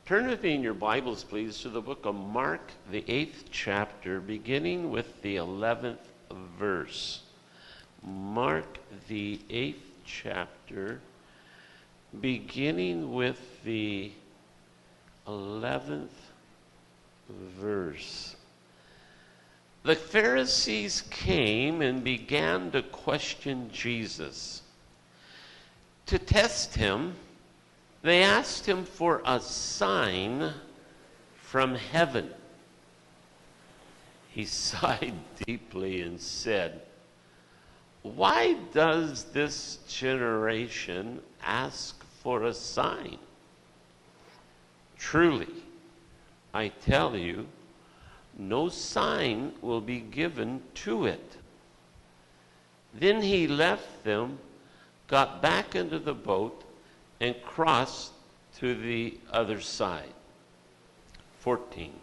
Turn with me in your Bibles, please, to the book of Mark, the 8th chapter, beginning with the 11th verse. Mark, the 8th chapter, beginning with the 11th verse. The Pharisees came and began to question Jesus. To test him, they asked him for a sign from heaven. He sighed deeply and said, "Why does this generation ask for a sign? Truly, I tell you, no sign will be given to it." Then he left them, got back into the boat, and crossed to the other side. 14.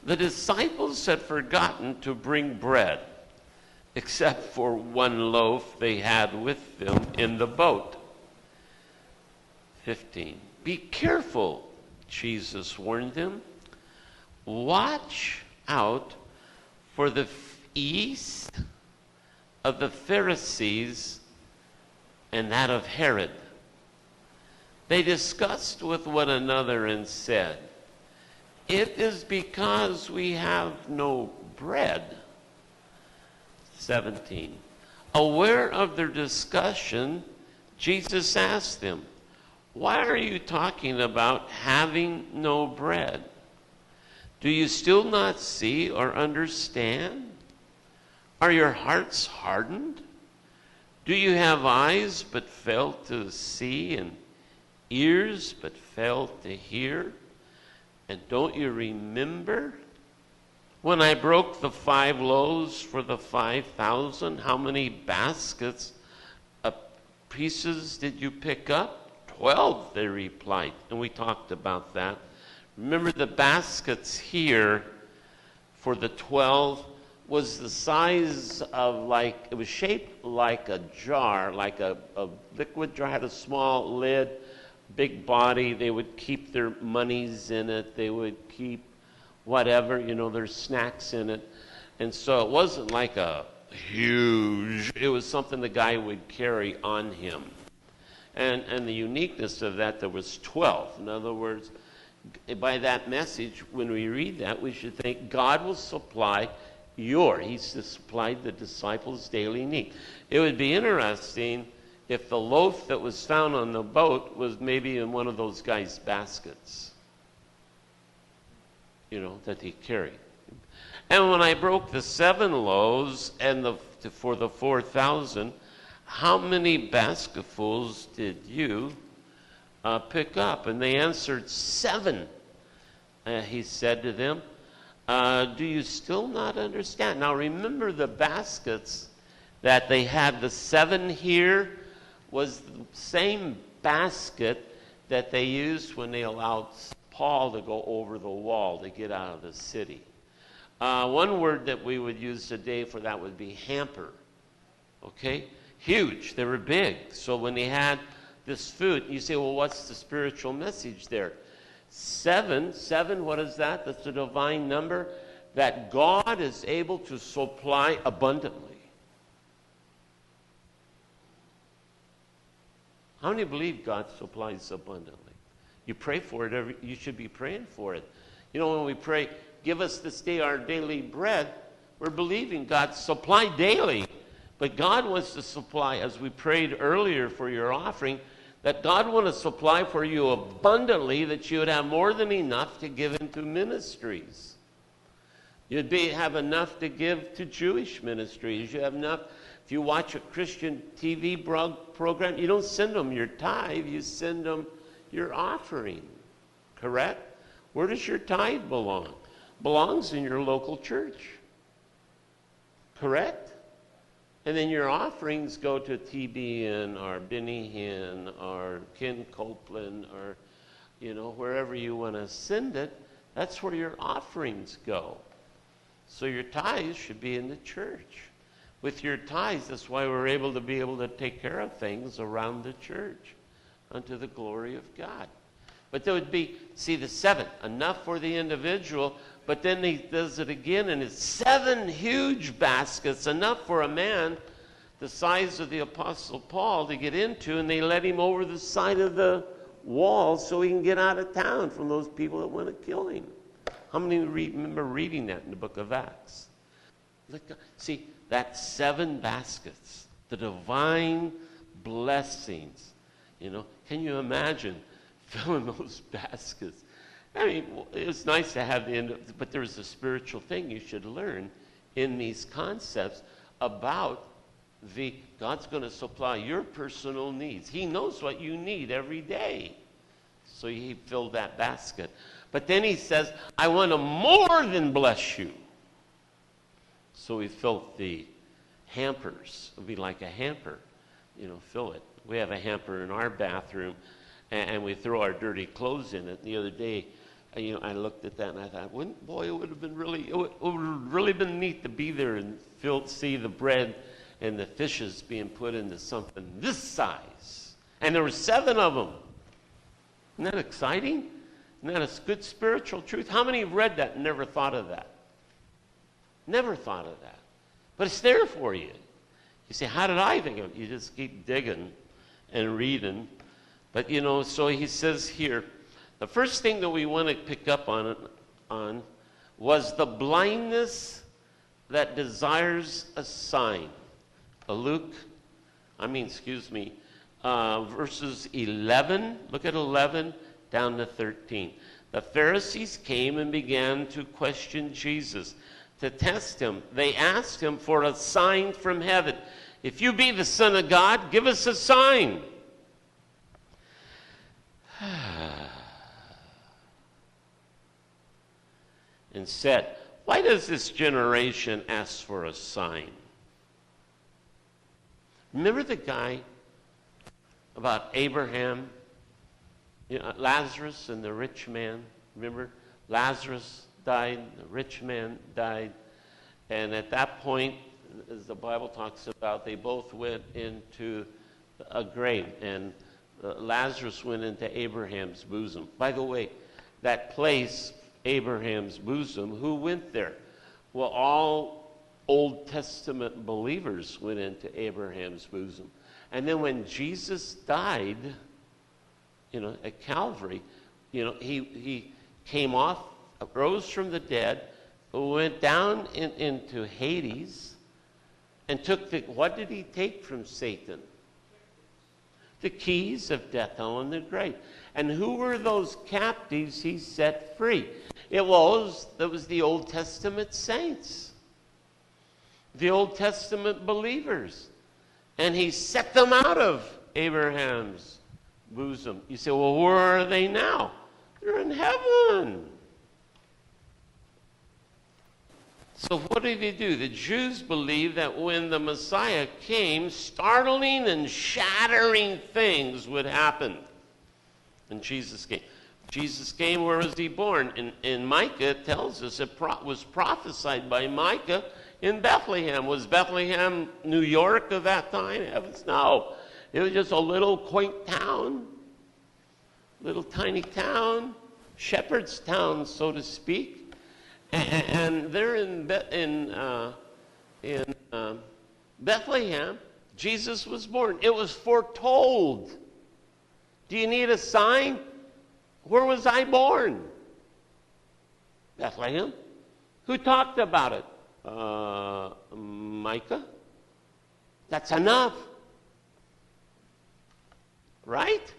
The disciples had forgotten to bring bread, except for one loaf they had with them in the boat. 15. Be careful, Jesus warned them. Watch out for the yeast of the Pharisees and that of Herod. They discussed with one another and said, "It is because we have no bread." 17. Aware of their discussion, Jesus asked them, "Why are you talking about having no bread? Do you still not see or understand? Are your hearts hardened? Do you have eyes but fail to see, and ears but fail to hear? And don't you remember when I broke the 5 loaves for the 5,000? How many baskets of pieces did you pick up? 12, they replied. And we talked about that. Remember, the baskets here for the 12 was the size of it was shaped like a jar, like a liquid jar, had a small lid, big body. They would keep their monies in it. They would keep whatever, their snacks in it. And so it wasn't like a huge, it was something the guy would carry on him. And the uniqueness of that, there was 12. In other words, by that message, when we read that, we should think God will supply He's supplied the disciples' daily need. It would be interesting if the loaf that was found on the boat was maybe in one of those guys' baskets, that he carried. And when I broke the 7 loaves and for the 4,000, how many basketfuls did you pick up? And they answered, 7. He said to them, do you still not understand? Now remember, the baskets that they had, the 7 here, was the same basket that they used when they allowed Paul to go over the wall to get out of the city. One word that we would use today for that would be hamper. Okay? Huge. They were big. So when they had this food, you say, well, what's the spiritual message there? 7, what is that? That's the divine number that God is able to supply abundantly. How many believe God supplies abundantly? You pray for it. You should be praying for it. When we pray, give us this day our daily bread, we're believing God supply daily. But God wants to supply, as we prayed earlier for your offering, that God wants to supply for you abundantly, that you would have more than enough to give into ministries. You'd have enough to give to Jewish ministries. You have enough. If you watch a Christian TV program, you don't send them your tithe, you send them your offering. Correct? Where does your tithe belong? Belongs in your local church. Correct? And then your offerings go to TBN or Benny Hinn or Ken Copeland or, wherever you want to send it. That's where your offerings go. So your tithes should be in the church. With your tithes, that's why we're able to take care of things around the church unto the glory of God. But there would be, see, the 7, enough for the individual, but then he does it again, and it's 7 huge baskets, enough for a man the size of the Apostle Paul to get into, and they let him over the side of the wall so he can get out of town from those people that want to kill him. How many remember reading that in the book of Acts? Look, see, that's 7 baskets, the divine blessings. You know, can you imagine filling those baskets? I mean, it's nice to have the end, but there's a spiritual thing you should learn in these concepts about God's going to supply your personal needs. He knows what you need every day. So he filled that basket. But then he says, I want to more than bless you. So he filled the hampers. It would be like a hamper, you know, fill it. We have a hamper in our bathroom, and we throw our dirty clothes in it. The other day, you know, I looked at that and I thought, boy, it would have been it would have really been neat to be there and see the bread and the fishes being put into something this size. And there were 7 of them. Isn't that exciting? Isn't that a good spiritual truth? How many have read that and never thought of that? Never thought of that. But it's there for you. You say, how did I think of it? You just keep digging and reading. But, you know, so he says here, the first thing that we want to pick up on was the blindness that desires a sign. Verses 11, look at 11 down to 13. The Pharisees came and began to question Jesus, to test him. They asked him for a sign from heaven. If you be the Son of God, give us a sign. And said, why does this generation ask for a sign? Remember the guy about Abraham, you know, Lazarus and the rich man? Remember? Lazarus died, the rich man died. And at that point, as the Bible talks about, they both went into a grave. And Lazarus went into Abraham's bosom. By the way, that place, Abraham's bosom, who went there? Well, all Old Testament believers went into Abraham's bosom. And then when Jesus died, you know, at Calvary, you know, he came off, rose from the dead, went down into Hades, and took what did he take from Satan? The keys of death, hell, and the grave. And who were those captives he set free? That was the Old Testament saints, the Old Testament believers. And he set them out of Abraham's bosom. You say, well, where are they now? They're in heaven. So what did he do? The Jews believed that when the Messiah came, startling and shattering things would happen. And Jesus came. Jesus came, where was he born? In Micah, it tells us it was prophesied by Micah in Bethlehem. Was Bethlehem New York of that time? Heavens, no. It was just a little quaint town, little tiny town, shepherd's town, so to speak. And there in Bethlehem, Jesus was born. It was foretold. Do you need a sign? Where was I born? Bethlehem. Who talked about it? Micah. That's enough. Right?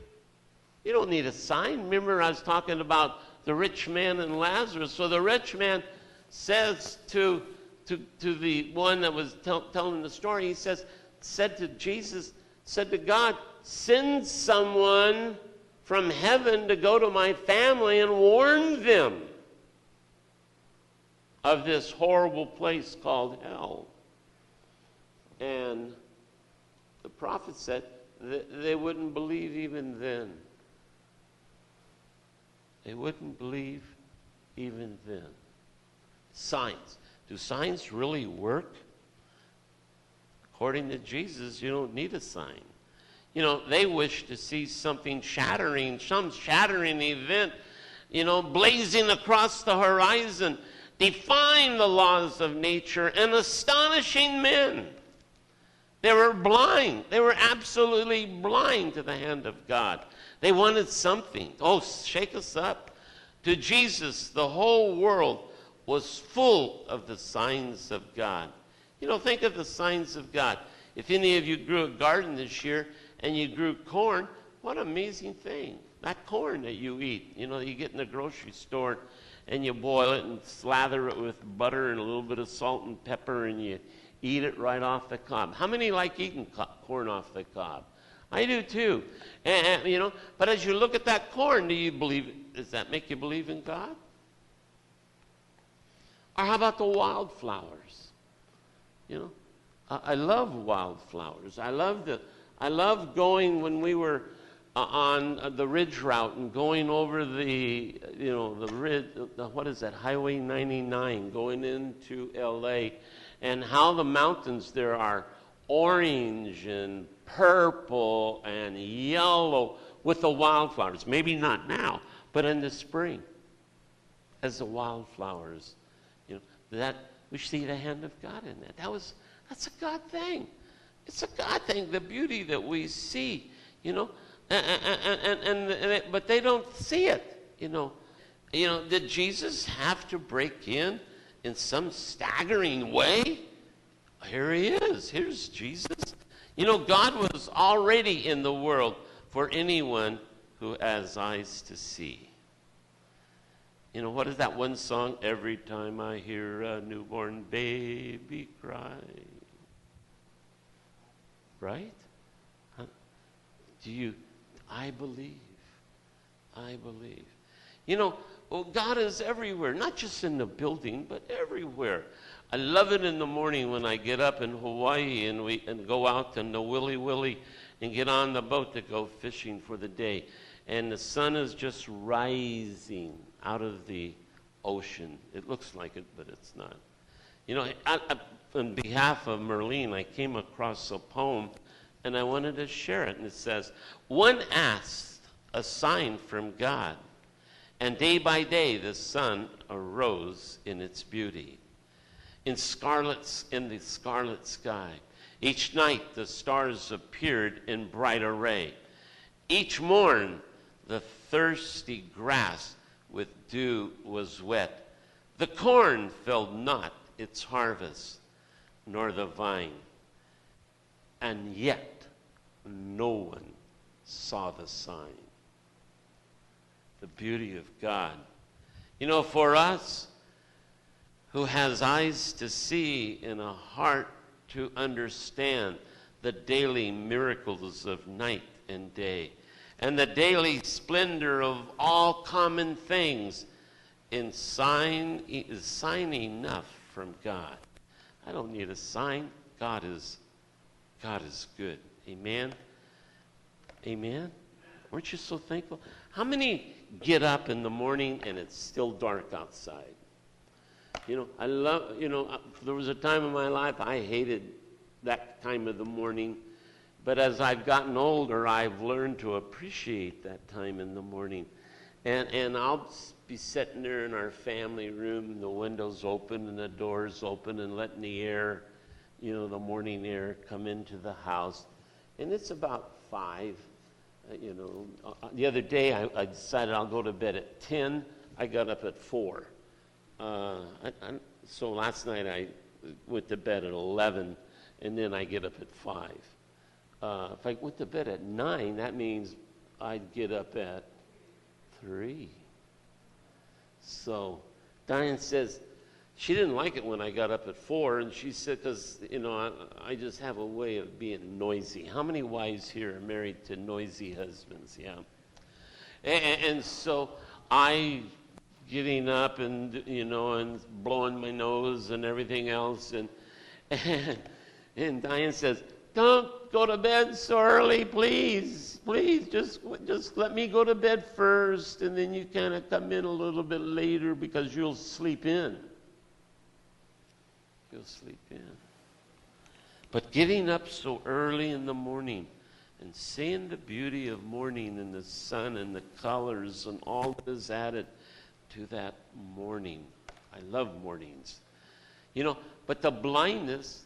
You don't need a sign. Remember, I was talking about the rich man and Lazarus. So the rich man says to the one that was telling the story, said to Jesus, said to God, send someone from heaven to go to my family and warn them of this horrible place called hell. And the prophet said they wouldn't believe even then. They wouldn't believe even then. Signs. Do signs really work? According to Jesus, you don't need a sign. You know, they wish to see something shattering, some shattering event, you know, blazing across the horizon, defying the laws of nature and astonishing men. They were blind. They were absolutely blind to the hand of God. They wanted something. Oh, shake us up. To Jesus, the whole world was full of the signs of God. You know, think of the signs of God. If any of you grew a garden this year and you grew corn, what an amazing thing. That corn that you eat, you know, you get in the grocery store and you boil it and slather it with butter and a little bit of salt and pepper and you eat it right off the cob. How many like eating corn off the cob? I do too. And, you know, but as you look at that corn, does that make you believe in God? Or how about the wildflowers? You know, I love wildflowers. I love going when we were on the ridge route and going over the, you know, what is that, Highway 99, going into LA, and how the mountains there are orange and purple and yellow with the wildflowers. Maybe not now, but in the spring, as the wildflowers, you know, that we see the hand of God in that. That's a God thing. It's a God thing, the beauty that we see, you know, but they don't see it, you know. You know, did Jesus have to break in some staggering way? Here he is. Here's Jesus. You know, God was already in the world for anyone who has eyes to see. You know, what is that one song? Every time I hear a newborn baby cry. Right? Huh? I believe. I believe. You know, well, God is everywhere, not just in the building, but everywhere. I love it in the morning when I get up in Hawaii and go out in the Willy Willy and get on the boat to go fishing for the day. And the sun is just rising out of the ocean. It looks like it, but it's not. You know, on behalf of Merlene, I came across a poem, and I wanted to share it. And it says, one asked a sign from God, and day by day the sun arose in its beauty. In the scarlet sky, each night the stars appeared in bright array. Each morn the thirsty grass with dew was wet. The corn filled not its harvest, nor the vine. And yet no one saw the sign. The beauty of God. You know, for us who has eyes to see and a heart to understand the daily miracles of night and day, and the daily splendor of all common things, is sign enough from God. I don't need a sign. God is good. Amen? Amen? Weren't you so thankful? How many get up in the morning and it's still dark outside? You know, I love, you know, there was a time in my life I hated that time of the morning. But as I've gotten older, I've learned to appreciate that time in the morning. And I'll be sitting there in our family room, the windows open and the doors open, and letting the air, you know, the morning air come into the house. And it's about 5, you know. The other day I decided I'll go to bed at 10. I got up at 4. So last night I went to bed at 11, and then I get up at 5. If I went to bed at 9, that means I'd get up at 3. So Diane says she didn't like it when I got up at 4, and she said, because, you know, I just have a way of being noisy. How many wives here are married to noisy husbands? Yeah. And so I getting up and, you know, and blowing my nose and everything else, and Diane says, don't go to bed so early, please. Please, just let me go to bed first, and then you kind of come in a little bit later because you'll sleep in. You'll sleep in. But getting up so early in the morning and seeing the beauty of morning and the sun and the colors and all that is added to that morning. I love mornings. But the blindness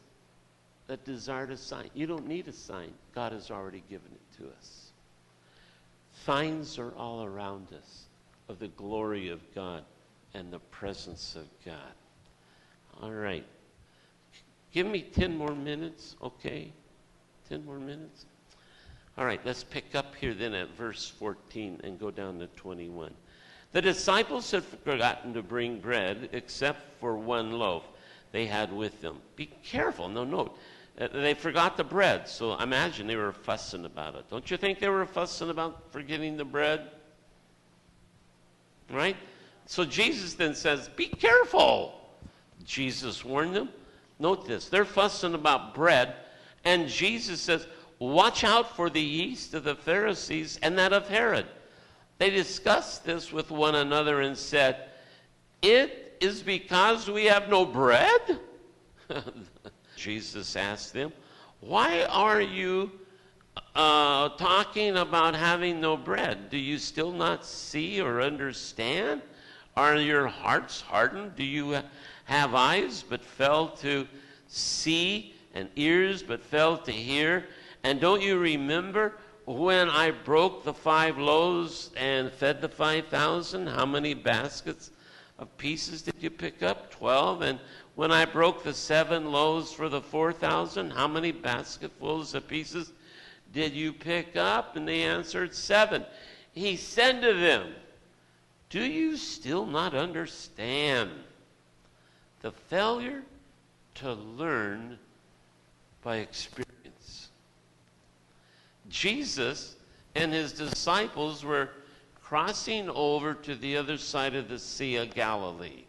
that desired a sign. You don't need a sign. God has already given it to us. Signs are all around us of the glory of God and the presence of God. All right. Give me 10 more minutes, okay? 10 more minutes? All right, let's pick up here then at verse 14 and go down to 21. The disciples had forgotten to bring bread except for one loaf they had with them. Be careful. No, note. They forgot the bread, so imagine they were fussing about it. Don't you think they were fussing about forgetting the bread? Right? So Jesus then says, be careful. Jesus warned them. Note this. They're fussing about bread, and Jesus says, watch out for the yeast of the Pharisees and that of Herod. They discussed this with one another and said, it is because we have no bread? Jesus asked them, why are you talking about having no bread? Do you still not see or understand? Are your hearts hardened? Do you have eyes but fail to see and ears but fail to hear? And don't you remember when I broke the 5 loaves and fed the 5,000? How many baskets of pieces did you pick up? 12. And when I broke the 7 loaves for the 4,000, how many basketfuls of pieces did you pick up? And they answered, 7. He said to them, do you still not understand? The failure to learn by experience. Jesus and his disciples were crossing over to the other side of the Sea of Galilee.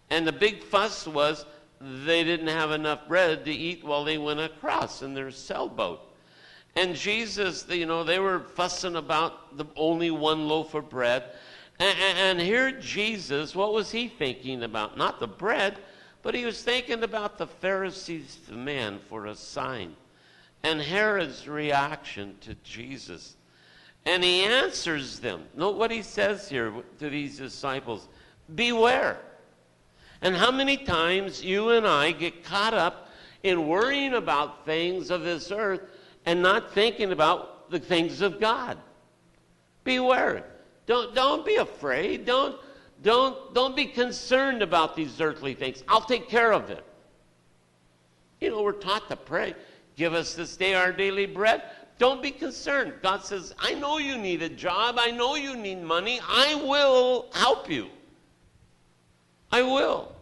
And the big fuss was they didn't have enough bread to eat while they went across in their sailboat. And Jesus, they were fussing about the only one loaf of bread. And here Jesus, what was he thinking about? Not the bread, but he was thinking about the Pharisees' demand for a sign and Herod's reaction to Jesus. And he answers them. Note what he says here to these disciples. Beware. And how many times you and I get caught up in worrying about things of this earth and not thinking about the things of God. Beware. Don't be afraid. Don't be concerned about these earthly things. I'll take care of it. We're taught to pray. Give us this day our daily bread. Don't be concerned. God says, I know you need a job. I know you need money. I will help you. I will.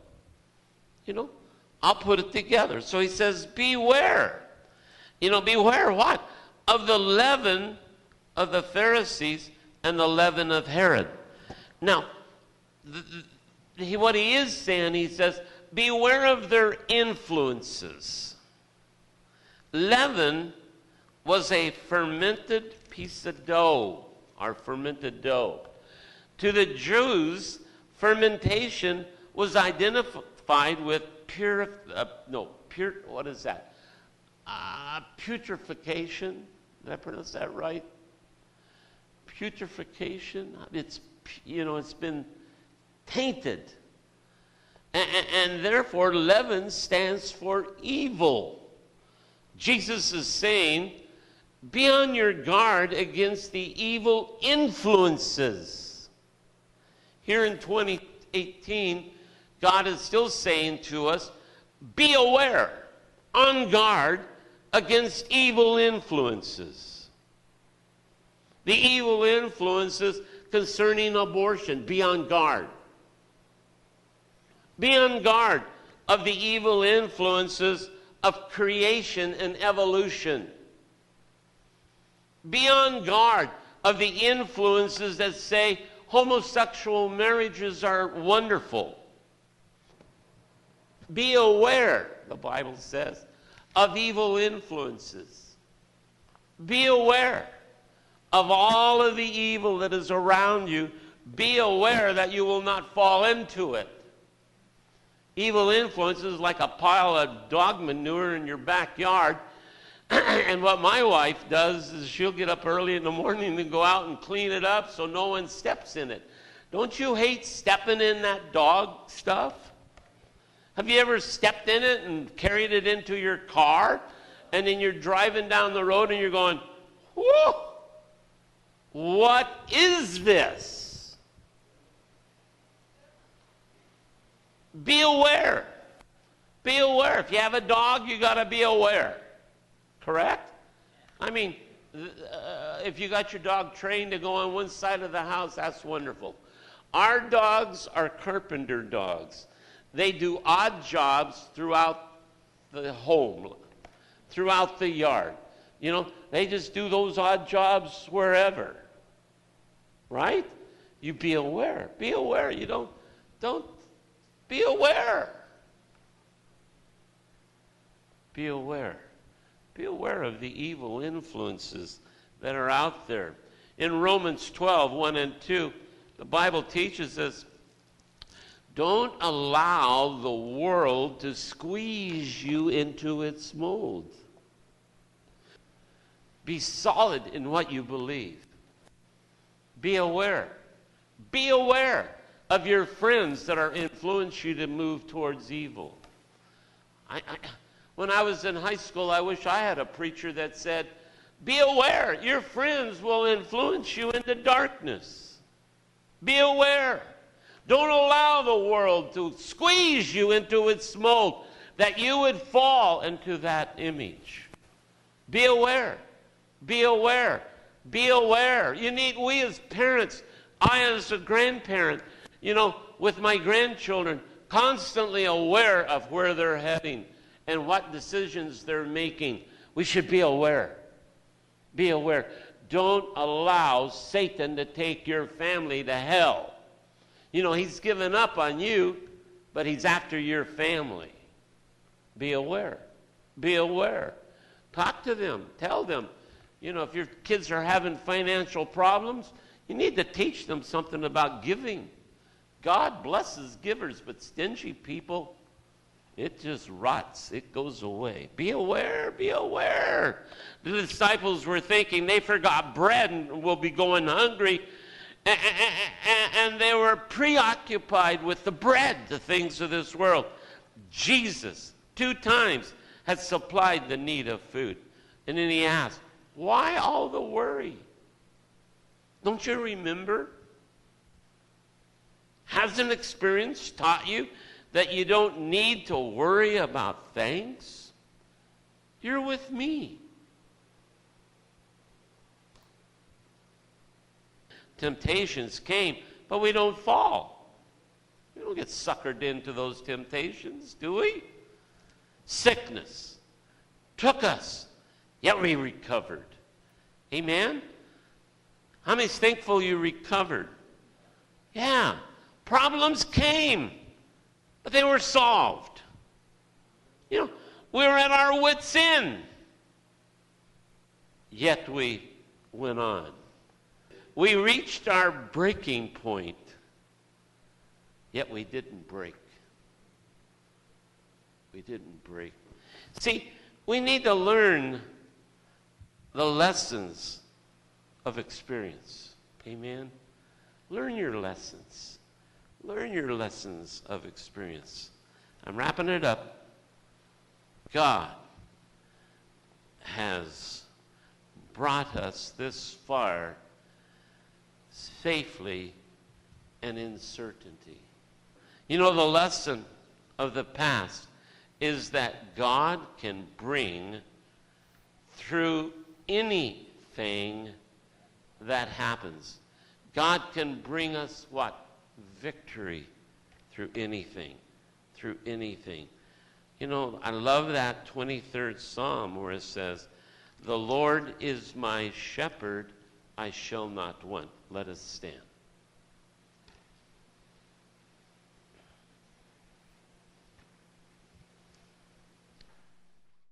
I'll put it together. So he says, beware. Beware what? Of the leaven of the Pharisees and the leaven of Herod. Now, what he is saying, he says, beware of their influences. Leaven was a fermented piece of dough, or fermented dough. To the Jews, fermentation was identified with putrefaction. Did I pronounce that right? Putrefaction. It's been tainted. And therefore, leaven stands for evil. Jesus is saying, be on your guard against the evil influences. Here in 2018, God is still saying to us, be aware, on guard against evil influences. The evil influences concerning abortion, be on guard. Be on guard of the evil influences of creation and evolution. Be on guard of the influences that say homosexual marriages are wonderful. Be aware, the Bible says, of evil influences. Be aware of all of the evil that is around you. Be aware that you will not fall into it. Evil influences like a pile of dog manure in your backyard. And what my wife does is she'll get up early in the morning and go out and clean it up so no one steps in it. Don't you hate stepping in that dog stuff? Have you ever stepped in it and carried it into your car, and then you're driving down the road and you're going, whoa, what is this? Be aware. Be aware. If you have a dog, you got to be aware. Correct? I mean, if you got your dog trained to go on one side of the house, that's wonderful. Our dogs are carpenter dogs. They do odd jobs throughout the home, throughout the yard. You know, they just do those odd jobs wherever. Right? You be aware. Be aware. You don't be aware. Be aware. Be aware of the evil influences that are out there. In Romans 12, 1 and 2, the Bible teaches us, don't allow the world to squeeze you into its mold. Be solid in what you believe. Be aware. Be aware of your friends that are influencing you to move towards evil. When I was in high school, I wish I had a preacher that said, be aware, your friends will influence you into darkness. Be aware. Don't allow the world to squeeze you into its mold, that you would fall into that image. Be aware. Be aware. Be aware. We as parents, I as a grandparent, with my grandchildren, constantly aware of where they're heading and what decisions they're making. We should be aware. Be aware. Don't allow Satan to take your family to hell. He's given up on you, but he's after your family. Be aware. Be aware. Talk to them. Tell them. If your kids are having financial problems, you need to teach them something about giving. God blesses givers, but stingy people, it just rots. It goes away. Be aware. Be aware. The disciples were thinking they forgot bread and will be going hungry. And they were preoccupied with the bread, the things of this world. Jesus, 2 times, had supplied the need of food. And then he asked, why all the worry? Don't you remember? Hasn't experience taught you that you don't need to worry about things? You're with me. Temptations came, but we don't fall. We don't get suckered into those temptations, do we? Sickness took us, yet we recovered. Amen? How many's thankful you recovered? Yeah. Problems came, but they were solved. We were at our wits' end, yet we went on. We reached our breaking point, yet we didn't break. We didn't break. See, we need to learn the lessons of experience. Amen? Learn your lessons. Learn your lessons of experience. I'm wrapping it up. God has brought us this far safely and in certainty. The lesson of the past is that God can bring through anything that happens. God can bring us what? Victory through anything. Through anything. I love that 23rd Psalm where it says, the Lord is my shepherd, I shall not want. Let us stand.